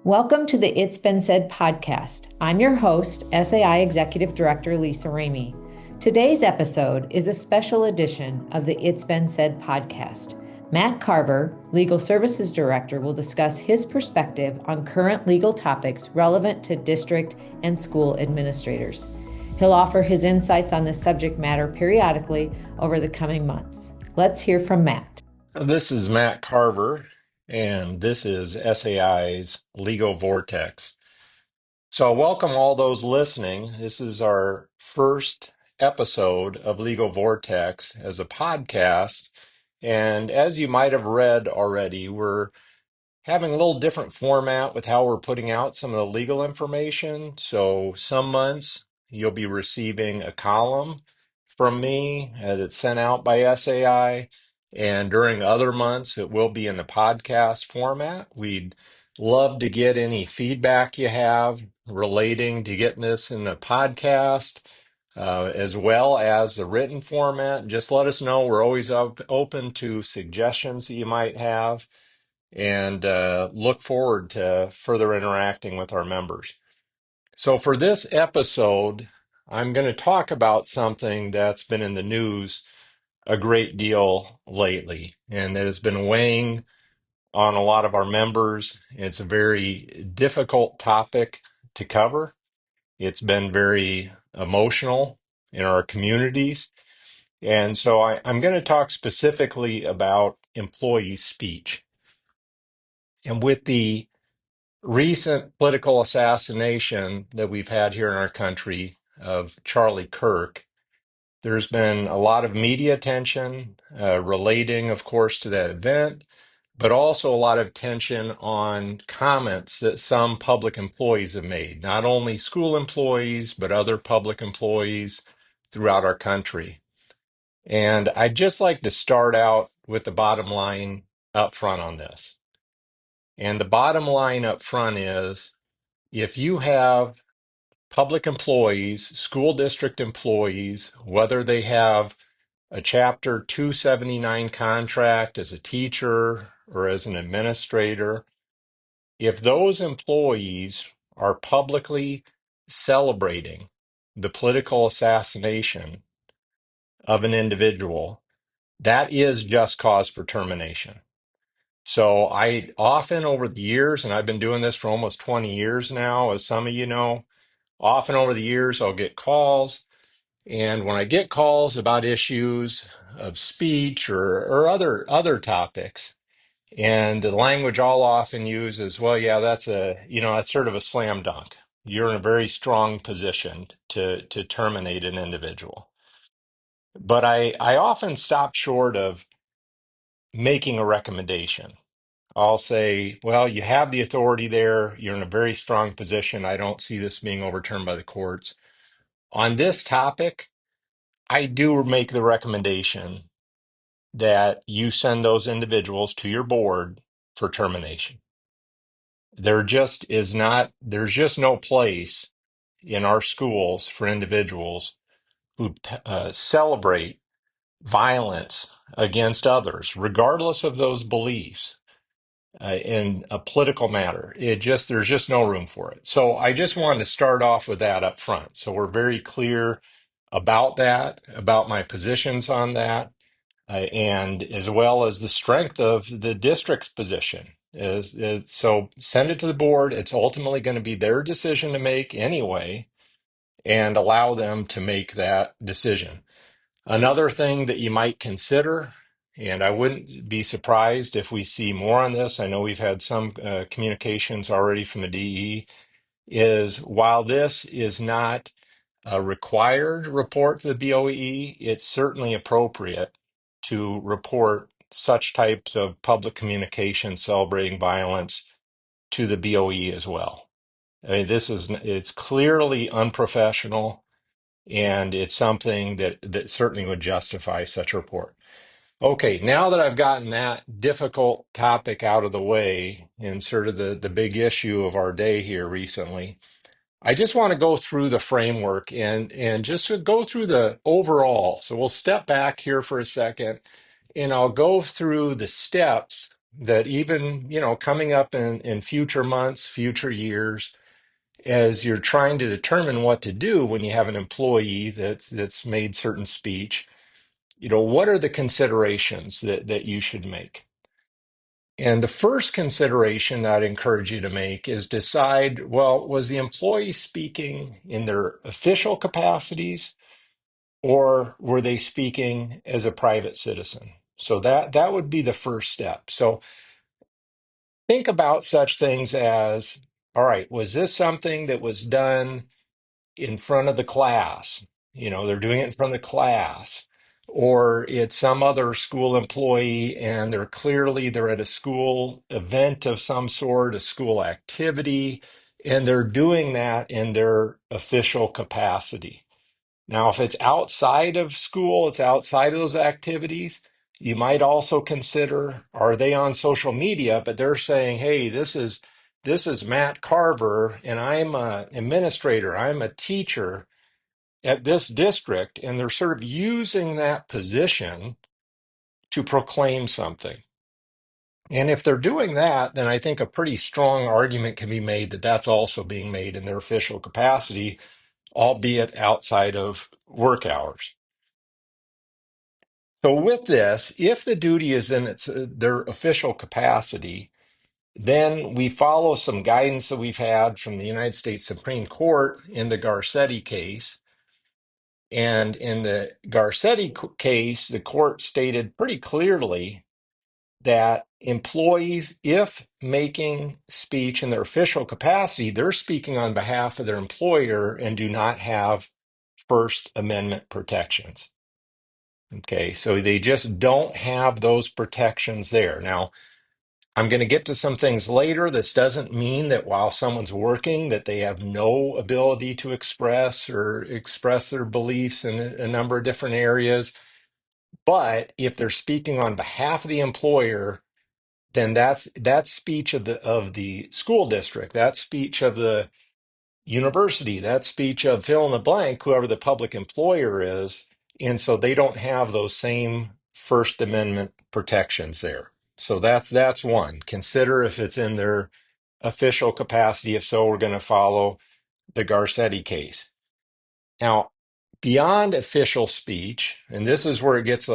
Welcome to the It's Been Said podcast. I'm your host, SAI Executive Director Lisa Ramey. Today's episode is a special edition of the It's Been Said podcast. Matt Carver, Legal Services Director, will discuss his perspective on current legal topics relevant to district and school administrators. He'll offer his insights on this subject matter periodically over the coming months. Let's hear from Matt. This is Matt Carver, and this is SAI's Legal Vortex. So, welcome all those listening. This is our first episode of Legal Vortex as a podcast. And as you might have read already, we're having a little different format with how we're putting out some of the legal information. So some months you'll be receiving a column from me that's sent out by SAI. And during other months, it will be in the podcast format. We'd love to get any feedback you have relating to getting this in the podcast, as well as the written format. Just let us know. We're always open to suggestions that you might have and look forward to further interacting with our members. So, for this episode, I'm going to talk about something that's been in the news a great deal lately and that has been weighing on a lot of our members. It's a very difficult topic to cover. It's been very emotional in our communities. And so I'm going to talk specifically about employee speech. And with the recent political assassination that we've had here in our country of Charlie Kirk, there's been a lot of media attention relating, of course, to that event, but also a lot of attention on comments that some public employees have made, not only school employees, but other public employees throughout our country. And I'd just like to start out with the bottom line up front on this. And the bottom line up front is, if you have public employees, school district employees, whether they have a Chapter 279 contract as a teacher or as an administrator, if those employees are publicly celebrating the political assassination of an individual, that is just cause for termination. So I often over the years, and I've been doing this for almost 20 years now, as some of you know, often over the years, I'll get calls. And when I get calls about issues of speech or other topics, and the language I'll often use is, well, yeah, that's sort of a slam dunk. You're in a very strong position to terminate an individual. But I often stop short of making a recommendation. I'll say, well, you have the authority there. You're in a very strong position. I don't see this being overturned by the courts. On this topic, I do make the recommendation that you send those individuals to your board for termination. There's just no place in our schools for individuals who celebrate violence against others, regardless of those beliefs. In a political matter. There's just no room for it. So I just wanted to start off with that up front. So we're very clear about that, about my positions on that, and as well as the strength of the district's position. So send it to the board. It's ultimately going to be their decision to make anyway, and allow them to make that decision. Another thing that you might consider, and I wouldn't be surprised if we see more on this. I know we've had some communications already from the DE, is while this is not a required report to the BOE, it's certainly appropriate to report such types of public communication celebrating violence to the BOE as well. I mean, it's clearly unprofessional, and it's something that certainly would justify such a report. Okay, now that I've gotten that difficult topic out of the way and sort of the big issue of our day here recently, I just want to go through the framework and just to go through the overall. So we'll step back here for a second and I'll go through the steps that even, coming up in future months, future years, as you're trying to determine what to do when you have an employee that's made certain speech, what are the considerations that you should make? And the first consideration I'd encourage you to make is decide, well, was the employee speaking in their official capacities or were they speaking as a private citizen? So that would be the first step. So think about such things as, all right, was this something that was done in front of the class? They're doing it in front of the class. Or it's some other school employee and they're at a school event of some sort, a school activity, and they're doing that in their official capacity. Now, if it's outside of school, it's outside of those activities, you might also consider, are they on social media, but they're saying, hey, this is Matt Carver, and I'm an administrator, I'm a teacher at this district, and they're sort of using that position to proclaim something. And if they're doing that, then I think a pretty strong argument can be made that that's also being made in their official capacity, albeit outside of work hours. So with this, if the duty is in their official capacity, then we follow some guidance that we've had from the United States Supreme Court in the Garcetti case. And in the case, the court stated pretty clearly that employees, if making speech in their official capacity, they're speaking on behalf of their employer and do not have First Amendment protections. Okay, so they just don't have those protections there. Now, I'm going to get to some things later. This doesn't mean that while someone's working that they have no ability to express their beliefs in a number of different areas. But if they're speaking on behalf of the employer, then that's speech of the school district, that's speech of the university, that speech of fill in the blank, whoever the public employer is. And so they don't have those same First Amendment protections there. So that's one. Consider if it's in their official capacity. If so, we're going to follow the Garcetti case. Now, beyond official speech, and this is where it gets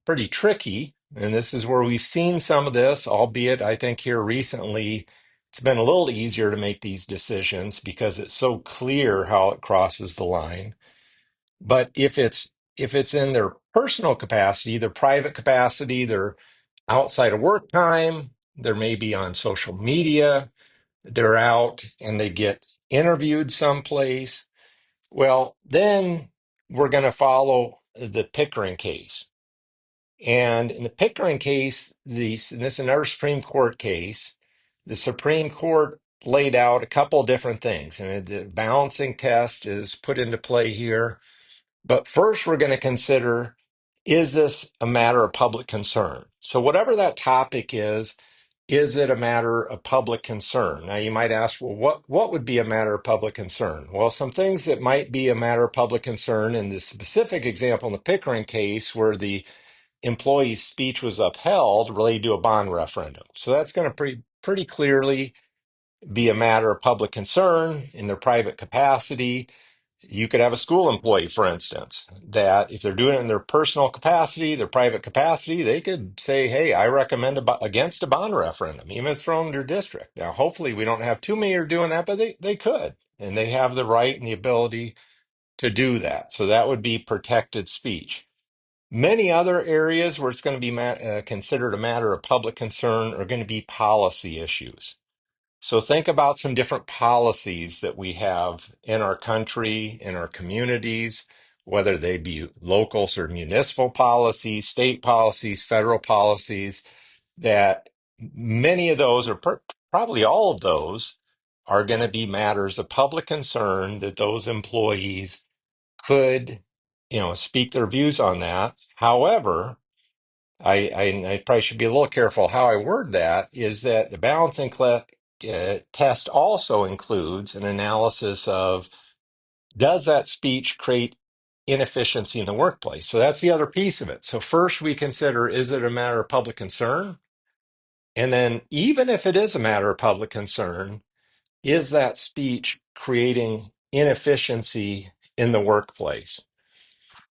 pretty tricky, and this is where we've seen some of this, albeit I think here recently it's been a little easier to make these decisions because it's so clear how it crosses the line. But if it's in their personal capacity, their private capacity, they're outside of work time, they're maybe on social media, they're out and they get interviewed someplace, well, then we're going to follow the Pickering case. And in the Pickering case, and this is another Supreme Court case, the Supreme Court laid out a couple of different things, and the balancing test is put into play here. But first, we're going to consider, is this a matter of public concern? So whatever that topic is it a matter of public concern? Now, you might ask, well, what would be a matter of public concern? Well, some things that might be a matter of public concern in the specific example in the Pickering case where the employee's speech was upheld related to a bond referendum. So that's going to pretty clearly be a matter of public concern in their private capacity. You could have a school employee, for instance, that if they're doing it in their personal capacity, their private capacity, they could say, hey, I recommend against a bond referendum, even if it's from their district. Now, hopefully we don't have too many who are doing that, but they could, and they have the right and the ability to do that. So that would be protected speech. Many other areas where it's going to be considered a matter of public concern are going to be policy issues. So think about some different policies that we have in our country, in our communities, whether they be local or municipal policies, state policies, federal policies, that many of those, or probably all of those, are going to be matters of public concern that those employees could, speak their views on that. However, I probably should be a little careful how I word that, is that the balancing test also includes an analysis of, does that speech create inefficiency in the workplace? So that's the other piece of it. So first we consider, is it a matter of public concern? And then, even if it is a matter of public concern, is that speech creating inefficiency in the workplace?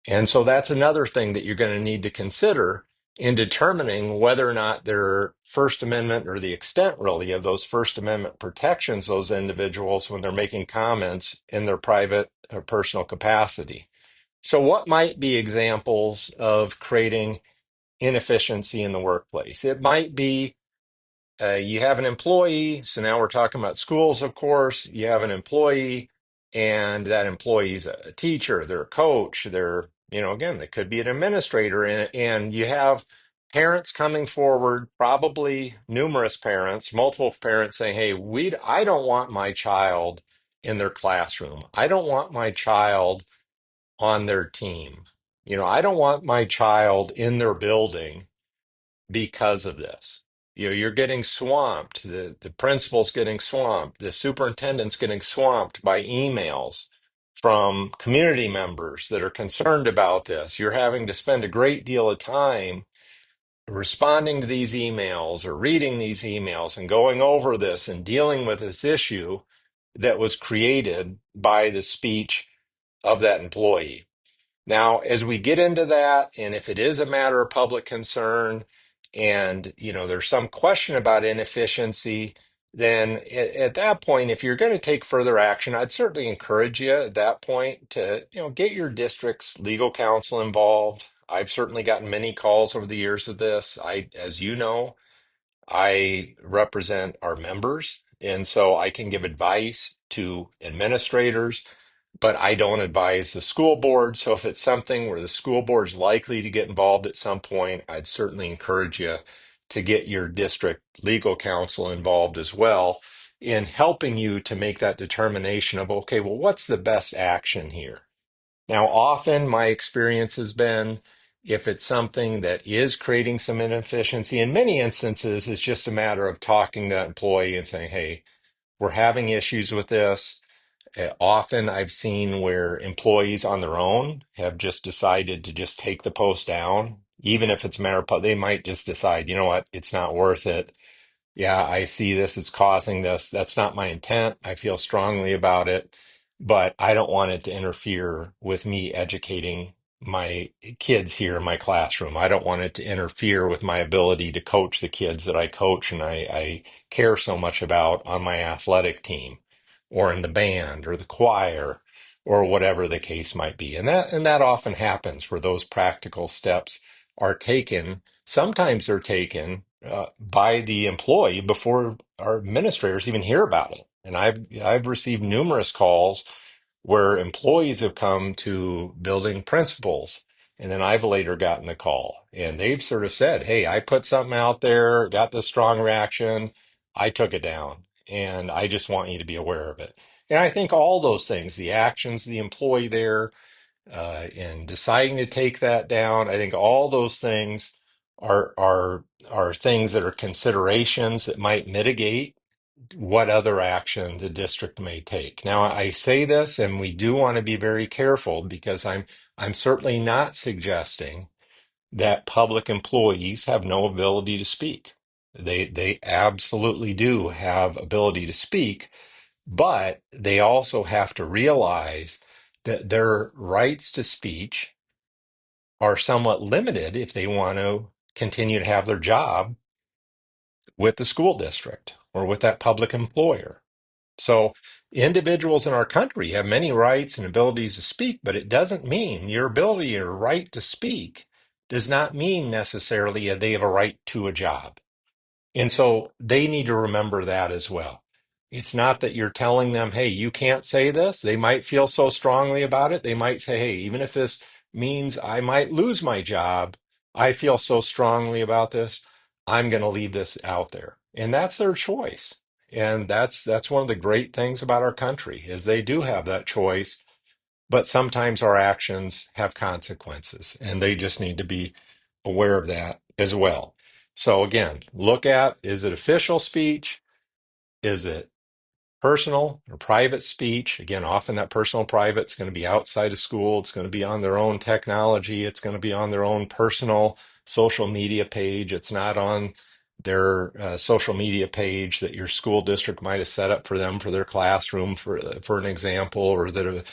And so that's another thing that you're going to need to consider in determining whether or not their First Amendment or the extent really of those First Amendment protections, those individuals when they're making comments in their private or personal capacity. So, what might be examples of creating inefficiency in the workplace? It might be you have an employee. So now we're talking about schools, of course. You have an employee, and that employee's a teacher, they're a coach, again, they could be an administrator, and you have parents coming forward, probably numerous parents, multiple parents saying, hey, I don't want my child in their classroom. I don't want my child on their team. I don't want my child in their building because of this. You're getting swamped. The principal's getting swamped. The superintendent's getting swamped by emails from community members that are concerned about this. You're having to spend a great deal of time responding to these emails or reading these emails and going over this and dealing with this issue that was created by the speech of that employee. Now, as we get into that, and if it is a matter of public concern, and there's some question about inefficiency, then at that point, if you're going to take further action, I'd certainly encourage you at that point to get your district's legal counsel involved. I've certainly gotten many calls over the years of this. As you know, I represent our members, and so I can give advice to administrators, but I don't advise the school board. So if it's something where the school board is likely to get involved at some point, I'd certainly encourage you to get your district legal counsel involved as well in helping you to make that determination of, okay, well, what's the best action here? Now, often my experience has been if it's something that is creating some inefficiency, in many instances, it's just a matter of talking to that employee and saying, hey, we're having issues with this. Often I've seen where employees on their own have just decided to just take the post down, even if it's merit, they might just decide, you know what, it's not worth it. Yeah, I see this is causing this. That's not my intent. I feel strongly about it, but I don't want it to interfere with me educating my kids here in my classroom. I don't want it to interfere with my ability to coach the kids that I coach and I care so much about on my athletic team or in the band or the choir or whatever the case might be. And that often happens where those practical steps are taken. Sometimes they're taken by the employee before our administrators even hear about it. And I've received numerous calls where employees have come to building principals, and then I've later gotten the call, and they've sort of said, "Hey, I put something out there, got this strong reaction, I took it down, and I just want you to be aware of it." And I think all those things, the actions of the employee there in deciding to take that down. I think all those things are things that are considerations that might mitigate what other action the district may take. Now, I say this, and we do want to be very careful because I'm certainly not suggesting that public employees have no ability to speak. They absolutely do have ability to speak, but they also have to realize that their rights to speech are somewhat limited if they want to continue to have their job with the school district or with that public employer. So individuals in our country have many rights and abilities to speak, but it doesn't mean your ability or right to speak does not mean necessarily that they have a right to a job. And so they need to remember that as well. It's not that you're telling them, hey, you can't say this. They might feel so strongly about it. They might say, hey, even if this means I might lose my job, I feel so strongly about this, I'm going to leave this out there. And that's their choice. And that's one of the great things about our country is they do have that choice, but sometimes our actions have consequences, and they just need to be aware of that as well. So again, look at, is it official speech? Is it personal or private speech? Again, often that personal private is going to be outside of school. It's going to be on their own technology. It's going to be on their own personal social media page. It's not on their social media page that your school district might have set up for them for their classroom, for an example, or that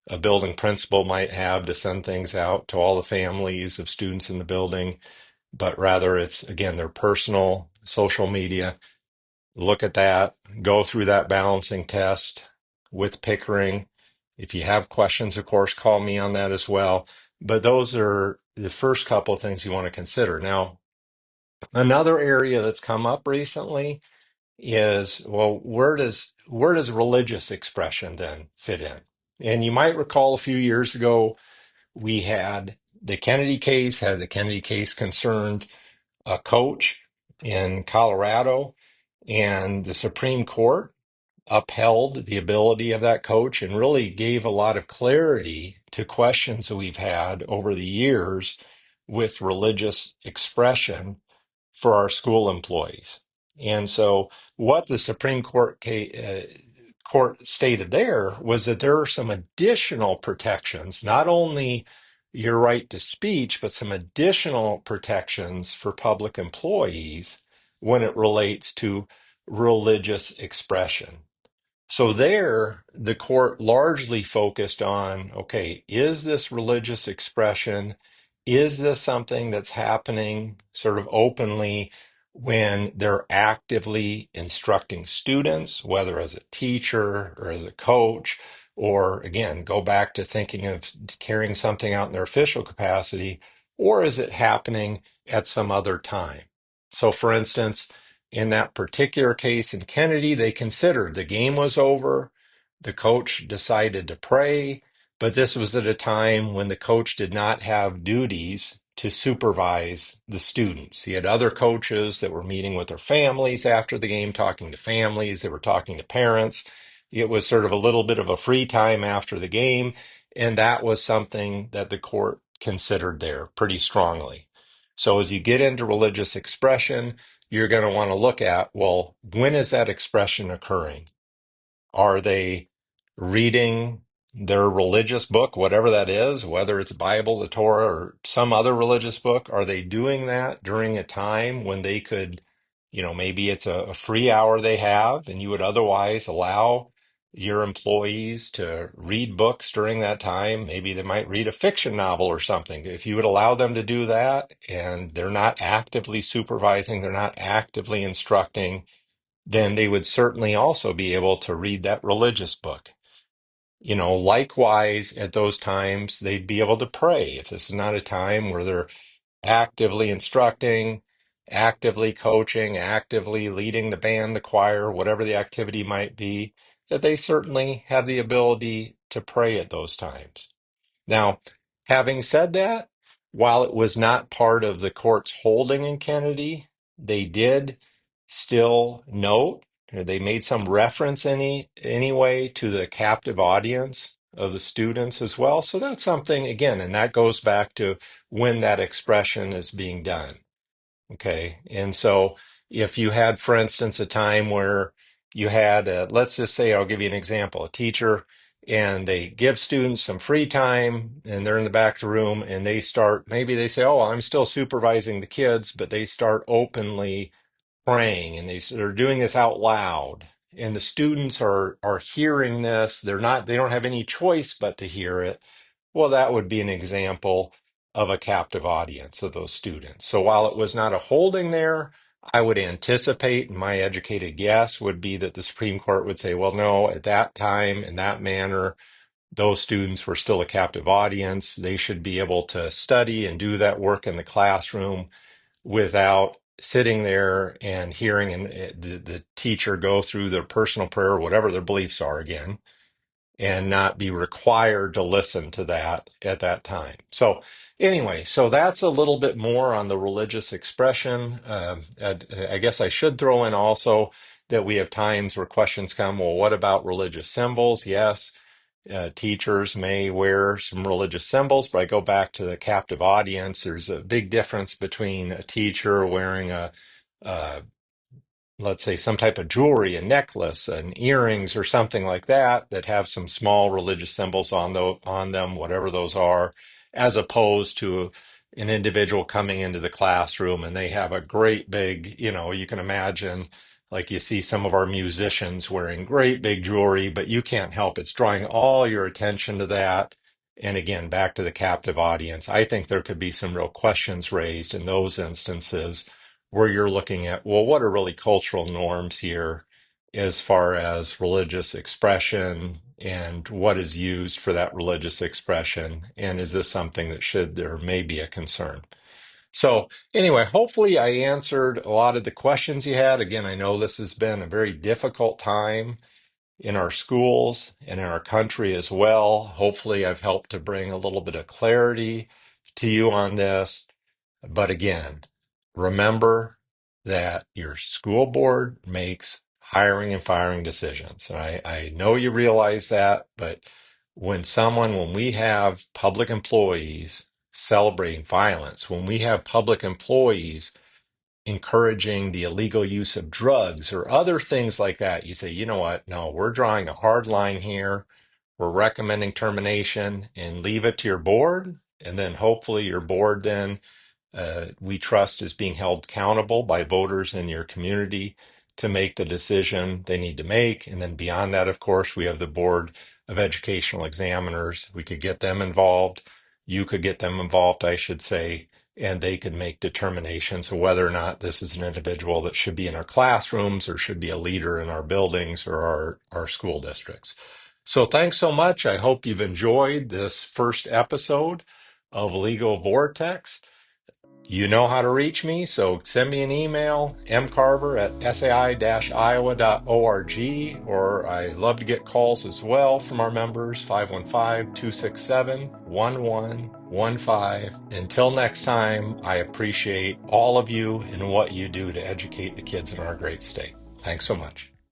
a building principal might have to send things out to all the families of students in the building. But rather, it's again their personal social media. Look at that, go through that balancing test with Pickering. If you have questions, of course, call me on that as well. But those are the first couple of things you want to consider. Now, another area that's come up recently is, well, where does religious expression then fit in? And you might recall a few years ago we had the Kennedy case concerned a coach in Colorado, and the Supreme Court upheld the ability of that coach and really gave a lot of clarity to questions that we've had over the years with religious expression for our school employees. And so, what the Supreme Court stated there was that there are some additional protections, not only your right to speech, but some additional protections for public employees when it relates to religious expression. So there, the court largely focused on, okay, is this religious expression? Is this something that's happening sort of openly when they're actively instructing students, whether as a teacher or as a coach, or again, go back to thinking of carrying something out in their official capacity, or is it happening at some other time? So, for instance, in that particular case in Kennedy, they considered the game was over. The coach decided to pray, but this was at a time when the coach did not have duties to supervise the students. He had other coaches that were meeting with their families after the game, talking to families, they were talking to parents. It was sort of a little bit of a free time after the game, and that was something that the court considered there pretty strongly. So as you get into religious expression, you're going to want to look at, well, when is that expression occurring? Are they reading their religious book, whatever that is, whether it's Bible, the Torah, or some other religious book? Are they doing that during a time when they could, maybe it's a free hour they have, and you would otherwise allow your employees to read books during that time? Maybe they might read a fiction novel or something. If you would allow them to do that and they're not actively supervising, they're not actively instructing, then they would certainly also be able to read that religious book. Likewise, at those times, they'd be able to pray. If this is not a time where they're actively instructing, actively coaching, actively leading the band, the choir, whatever the activity might be, that they certainly have the ability to pray at those times. Now, having said that, while it was not part of the court's holding in Kennedy, they did still note, or they made some reference anyway to the captive audience of the students as well. So that's something, again, and that goes back to when that expression is being done. Okay. And so if you had, for instance, a time where you had, let's just say, I'll give you an example, a teacher, and they give students some free time and they're in the back of the room and they start, maybe they say, oh, I'm still supervising the kids, but they start openly praying and they're doing this out loud. And the students are hearing this. They don't have any choice but to hear it. Well, that would be an example of a captive audience of those students. So while it was not a holding there, I would anticipate, my educated guess would be that the Supreme Court would say, well, no, at that time, in that manner, those students were still a captive audience. They should be able to study and do that work in the classroom without sitting there and hearing the teacher go through their personal prayer, whatever their beliefs are again, and not be required to listen to that at that time. So anyway, so that's a little bit more on the religious expression. I guess I should throw in also that we have times where questions come, well, what about religious symbols? Yes, teachers may wear some religious symbols, but I go back to the captive audience. There's a big difference between a teacher wearing a let's say some type of jewelry, a necklace, and earrings or something like that that have some small religious symbols on them, whatever those are, as opposed to an individual coming into the classroom and they have a great big, you can imagine, like you see some of our musicians wearing great big jewelry, but you can't help it's drawing all your attention to that. And again, back to the captive audience, I think there could be some real questions raised in those instances where you're looking at, well, what are really cultural norms here as far as religious expression and what is used for that religious expression? And is this something that there may be a concern? So, anyway, hopefully I answered a lot of the questions you had. Again, I know this has been a very difficult time in our schools and in our country as well. Hopefully, I've helped to bring a little bit of clarity to you on this. But again, remember that your school board makes hiring and firing decisions. And I know you realize that, but when we have public employees celebrating violence, when we have public employees encouraging the illegal use of drugs or other things like that, you say, you know what? No, we're drawing a hard line here. We're recommending termination and leave it to your board. And then hopefully your board then we trust is being held accountable by voters in your community to make the decision they need to make. And then beyond that, of course, we have the Board of Educational Examiners. We could get them involved. You could get them involved, I should say, and they could make determinations of whether or not this is an individual that should be in our classrooms or should be a leader in our buildings or our school districts. So thanks so much. I hope you've enjoyed this first episode of Legal Vortex. You know how to reach me, so send me an email, mcarver@sai-iowa.org, or I love to get calls as well from our members, 515-267-1115. Until next time, I appreciate all of you and what you do to educate the kids in our great state. Thanks so much.